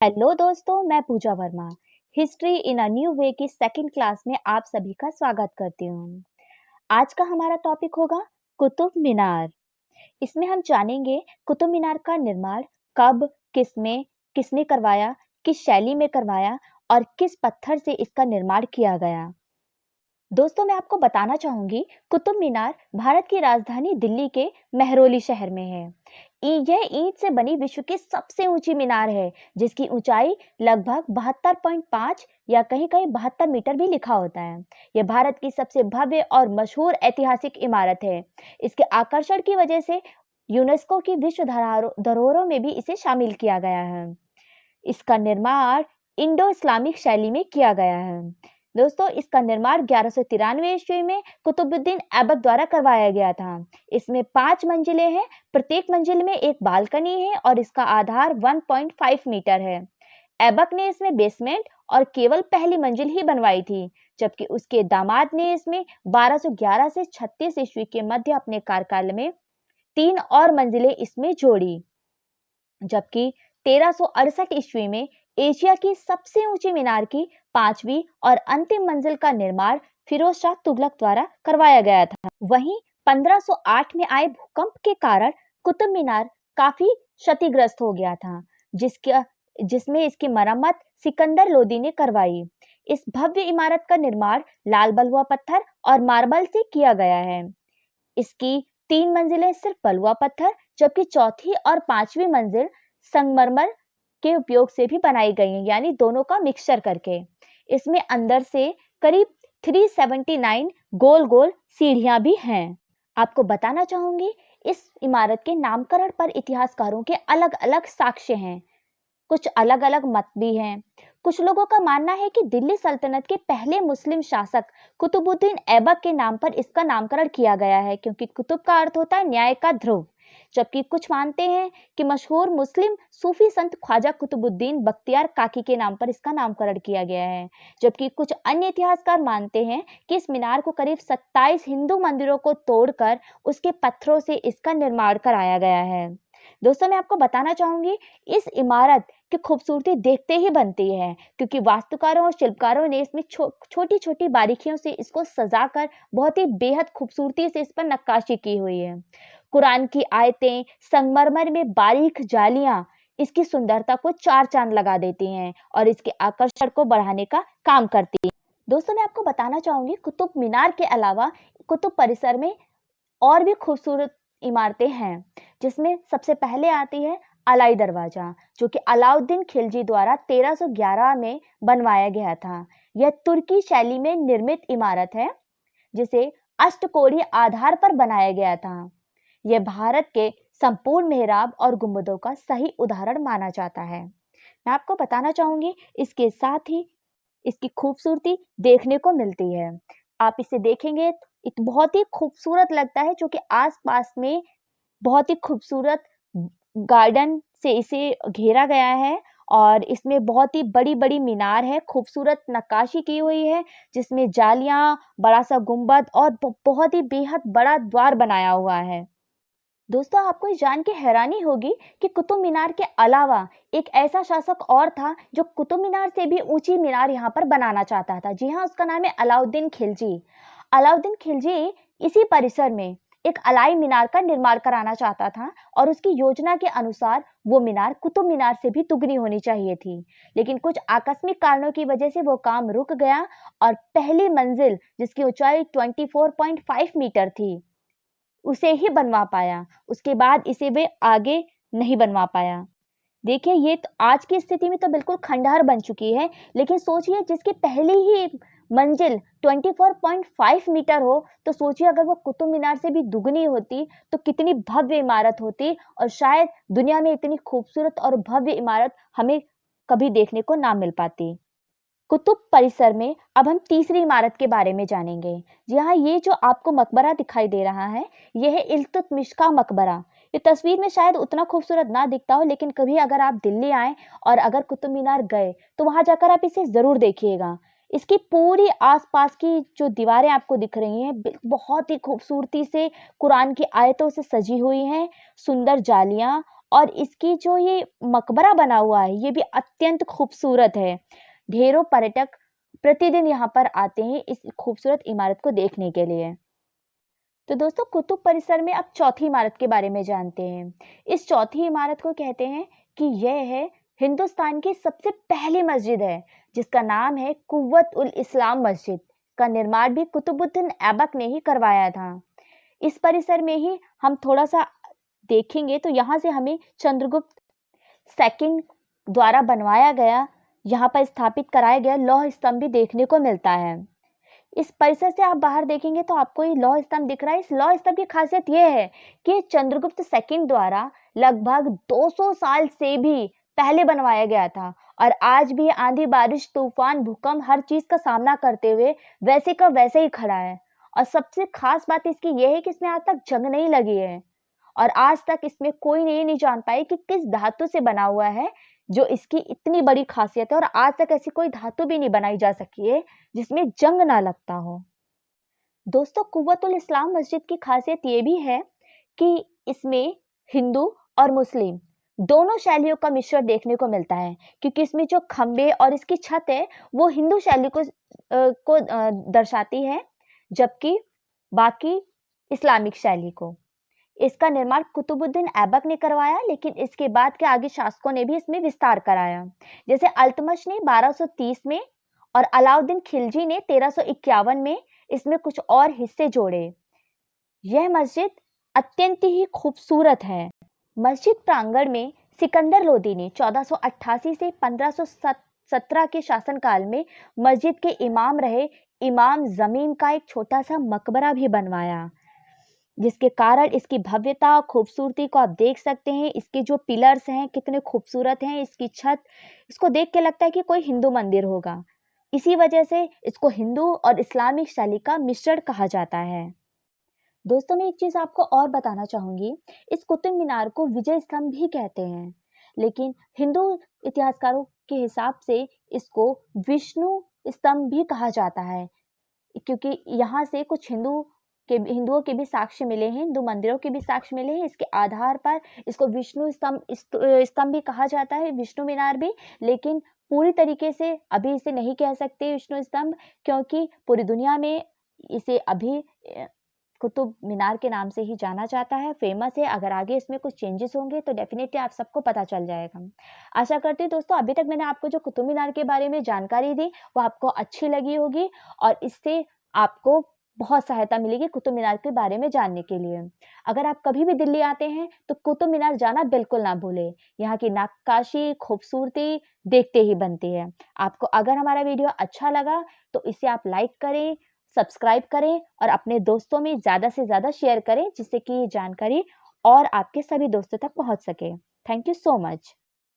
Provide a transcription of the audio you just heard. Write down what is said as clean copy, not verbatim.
Hello दोस्तों, मैं Pooja Verma history in a new way की सेकंड क्लास में आप सभी का स्वागत करती हूँ। आज का हमारा टॉपिक होगा कुतुब मीनार। इसमें हम जानेंगे कुतुब मीनार का निर्माण कब, किसमें, किसने करवाया, किस शैली में करवाया और किस पत्थर से इसका निर्माण किया गया। दोस्तों, मैं आपको बताना चाहूंगी कुतुब मीनार भारत की राजधानी दिल्ली के मेहरौली शहर में है। यह ईंट से बनी विश्व की सबसे ऊंची मीनार है, जिसकी ऊंचाई लगभग 72.5 या कहीं कहीं 72 मीटर भी लिखा होता है। यह भारत की सबसे भव्य और मशहूर ऐतिहासिक इमारत है। इसके आकर्षण की वजह से यूनेस्को की विश्व धरोहरों में भी इसे शामिल किया गया है। इसका निर्माण इंडो इस्लामिक शैली में किया गया है। दोस्तों, इसका निर्माण 1193 ईस्वी में कुतुबुद्दीन ऐबक द्वारा करवाया गया था। इसमें 5 मंजिलें हैं। प्रत्येक मंजिल में एक बालकनी है और इसका आधार 1.5 मीटर है। ऐबक ने इसमें बेसमेंट और केवल पहली मंजिल ही बनवाई थी, जबकि उसके दामाद ने इसमें 1211 से 36 ईस्वी के मध्य अपने कार्यकाल में 3 और मंजिलें इसमें जोड़ी। जबकि 1368 ईस्वी में एशिया की सबसे ऊंची मीनार की 5वीं और अंतिम मंजिल का निर्माण फिरोज शाह तुगलक द्वारा करवाया गया था। वहीं 1508 में आए भूकंप के कारण कुतुब मीनार काफी क्षतिग्रस्त हो गया था, जिसमें इसकी मरम्मत सिकंदर लोदी ने करवाई। इस भव्य इमारत का निर्माण लाल बलुआ पत्थर और मार्बल से किया गया है। इसकी 3 मंजिलें सिर्फ बलुआ पत्थर, जबकि चौथी और 5वीं मंजिल संगमरमर के उपयोग से भी बनाई गई हैं, यानी दोनों का मिक्सचर करके। इसमें अंदर से करीब 379 गोल गोल सीढ़ियां भी हैं। आपको बताना चाहूंगी, इस इमारत के नामकरण पर इतिहासकारों के अलग अलग साक्ष्य हैं। कुछ अलग अलग मत भी हैं। कुछ लोगों का मानना है कि दिल्ली सल्तनत के पहले मुस्लिम शासक कुतुबुद्दीन ऐबक के नाम पर इसका नामकरण किया गया है, क्योंकि कुतुब का अर्थ होता है न्याय का ध्रुव। जबकि कुछ मानते हैं कि मशहूर मुस्लिम सूफी संत ख्वाजा कुतुबुद्दीन बख्तियार काकी के नाम पर इसका नामकरण किया गया है। जबकि कुछ अन्य इतिहासकार मानते हैं कि इस मीनार को करीब 27 हिंदू मंदिरों को तोड़कर उसके पत्थरों से इसका निर्माण कराया गया है। दोस्तों, मैं आपको बताना चाहूंगी, इस इमारत की खूबसूरती देखते ही बनती है, क्योंकि वास्तुकारों और शिल्पकारों ने इसमें छोटी छोटी बारीकियों से इसको सजाकर बहुत ही बेहद खूबसूरती से इस पर नक्काशी की हुई है। कुरान की आयतें, संगमरमर में बारीक जालियां इसकी सुंदरता को चार चांद लगा देती हैं और इसके आकर्षण को बढ़ाने का काम करती हैं। दोस्तों, मैं आपको बताना चाहूंगी, कुतुब मीनार के अलावा कुतुब परिसर में और भी खूबसूरत इमारतें हैं, जिसमें सबसे पहले आती है अलाई दरवाजा, जो कि अलाउद्दीन खिलजी द्वारा 1311 में बनवाया गया था। यह तुर्की शैली में निर्मित इमारत है, जिसे अष्टकोणीय आधार पर बनाया गया था। यह भारत के संपूर्ण मेहराब और गुंबदों का सही उदाहरण माना जाता है। मैं आपको बताना चाहूंगी, इसके साथ ही इसकी खूबसूरती देखने को मिलती है। आप इसे देखेंगे तो बहुत ही खूबसूरत लगता है, जो कि आस-पास में बहुत ही खूबसूरत गार्डन से इसे घेरा गया है और इसमें बहुत ही बड़ी-बड़ी मीनार है, खूबसूरत नक्काशी की हुई है, जिसमें जालियाँ, बड़ा-सा गुंबद और बहुत ही बेहद बड़ा द्वार बनाया हुआ है। दोस्तों, आपको ये जान के हैरानी होगी कि कुतुब मीनार के अलावा एक ऐसा शासक और था जो कुतुब मीनार से भी ऊंची मीनार यहाँ पर बनाना चाहता था। जी हाँ, उसका नाम है अलाउद्दीन खिलजी। अलाउद्दीन खिलजी इसी परिसर में एक अलाई मीनार का निर्माण कराना चाहता था और उसकी योजना के अनुसार वो मीनार कुतुब मीनार से भी दुगनी होनी चाहिए थी। लेकिन कुछ आकस्मिक कारणों की वजह से वो काम रुक गया और पहली मंजिल, जिसकी ऊंचाई 24.5 मीटर थी, उसे ही बनवा पाया। उसके बाद इसे वे आगे नहीं बनवा पाया। देखिए, ये तो आज की स्थिति में तो बिल्कुल खंडहर बन चुकी है, लेकिन सोचिए जिसकी पहली ही मंजिल 24.5 मीटर हो, तो सोचिए अगर वो कुतुब मीनार से भी दुगनी होती, तो कितनी भव्य इमारत होती और शायद दुनिया में इतनी खूबसूरत और भव्य इमारत हमें कभी देखने को ना मिल पाती। कुतुब परिसर में अब हम तीसरी इमारत के बारे में जानेंगे। जी हाँ, ये जो आपको मकबरा दिखाई दे रहा है, यह है इल्तुतमिश का मकबरा। ये तस्वीर में शायद उतना खूबसूरत ना दिखता हो, लेकिन कभी अगर आप दिल्ली आए और अगर कुतुब मीनार गए, तो वहां जाकर आप इसे जरूर देखिएगा। इसकी पूरी आसपास की जो दीवारें आपको दिख रही हैं, बहुत ही खूबसूरती से कुरान की आयतों से सजी हुई हैं। सुंदर जालियां और इसकी जो ये मकबरा बना हुआ है ये भी अत्यंत खूबसूरत है। ढेरों पर्यटक प्रतिदिन यहाँ पर आते हैं इस खूबसूरत इमारत को देखने के लिए। तो दोस्तों कुतुब परिसर में अब चौथी इमारत के बारे में जानते हैं। इस चौथी इमारत को कहते हैं कि यह है हिंदुस्तान की सबसे पहली मस्जिद है, जिसका नाम है कुव्वत उल इस्लाम मस्जिद। का निर्माण भी कुतुबुद्दीन ऐबक ने ही करवाया था। इस परिसर में ही हम थोड़ा सा देखेंगे तो यहाँ से हमें चंद्रगुप्त सेकंड द्वारा बनवाया गया, यहाँ पर स्थापित कराया गया लौह स्तंभ भी देखने को मिलता है। इस परिसर से आप बाहर देखेंगे तो आपको ये लौह स्तंभ दिख रहा है। इस लौह स्तंभ की खासियत ये है कि चंद्रगुप्त सेकंड द्वारा लगभग 200 साल से भी पहले बनवाया गया था और आज भी आंधी बारिश तूफान भूकंप हर चीज का सामना करते हुए वैसे का वैसे ही खड़ा है। और सबसे खास बात इसकी यह है कि इसमें आज तक जंग नहीं लगी है और आज तक इसमें कोई नहीं जान पाए कि किस धातु से बना हुआ है, जो इसकी इतनी बड़ी खासियत है। और आज तक ऐसी कोई धातु भी नहीं बनाई जा सकी है जिसमें जंग ना लगता हो। दोस्तों कुव्वतुल इस्लाम मस्जिद की खासियत ये भी है कि इसमें हिंदू और मुस्लिम दोनों शैलियों का मिश्रण देखने को मिलता है, क्योंकि इसमें जो खंबे और इसकी छत है वो हिंदू शैली को दर्शाती है, जबकि बाकी इस्लामिक शैली को। इसका निर्माण कुतुबुद्दीन ऐबक ने करवाया, लेकिन इसके बाद के आगे शासकों ने भी इसमें विस्तार कराया। जैसे अल्तमश ने 1230 में और अलाउद्दीन खिलजी ने 1351 में इसमें कुछ और हिस्से जोड़े। यह मस्जिद अत्यंत ही खूबसूरत है। मस्जिद प्रांगण में सिकंदर लोदी ने 1488 से 1517 के शासनकाल में मस्जिद के इमाम रहे इमाम जमीन का एक छोटा सा मकबरा भी बनवाया, जिसके कारण इसकी भव्यता खूबसूरती को आप देख सकते हैं। इसके जो पिलर्स हैं कितने खूबसूरत हैं, इसकी छत, इसको देख के लगता है कि कोई हिंदू मंदिर होगा। इसी वजह से इसको हिंदू और इस्लामिक शैली का मिश्रण कहा जाता है। दोस्तों मैं एक चीज आपको और बताना चाहूंगी, इस कुतुब मीनार को विजय स्तंभ भी कहते हैं, लेकिन हिंदू इतिहासकारों के हिसाब से इसको विष्णु स्तंभ भी कहा जाता है, क्योंकि यहाँ से कुछ हिंदुओं के भी साक्ष्य मिले हैं, हिंदू मंदिरों के भी साक्ष्य मिले हैं। इसके आधार पर इसको विष्णु स्तंभ भी कहा जाता है, विष्णु मीनार भी। लेकिन पूरी तरीके से अभी इसे नहीं कह सकते विष्णु स्तंभ, क्योंकि पूरी दुनिया में इसे अभी कुतुब मीनार के नाम से ही जाना जाता है, फेमस है। अगर आगे इसमें कुछ चेंजेस होंगे तो डेफिनेटली आप सबको पता चल जाएगा। आशा करती हूँ दोस्तों अभी तक मैंने आपको जो कुतुब मीनार के बारे में जानकारी दी वो आपको अच्छी लगी होगी और इससे आपको बहुत सहायता मिलेगी कुतुब मीनार के बारे में जानने के लिए। अगर आप कभी भी दिल्ली आते हैं तो कुतुब मीनार जाना बिल्कुल ना भूलें। यहाँ की नक्काशी खूबसूरती देखते ही बनती है। आपको अगर हमारा वीडियो अच्छा लगा तो इसे आप लाइक करें, सब्सक्राइब करें और अपने दोस्तों में ज़्यादा से ज़्यादा शेयर करें, जिससे कि ये जानकारी और आपके सभी दोस्तों तक पहुंच सके। Thank you so much.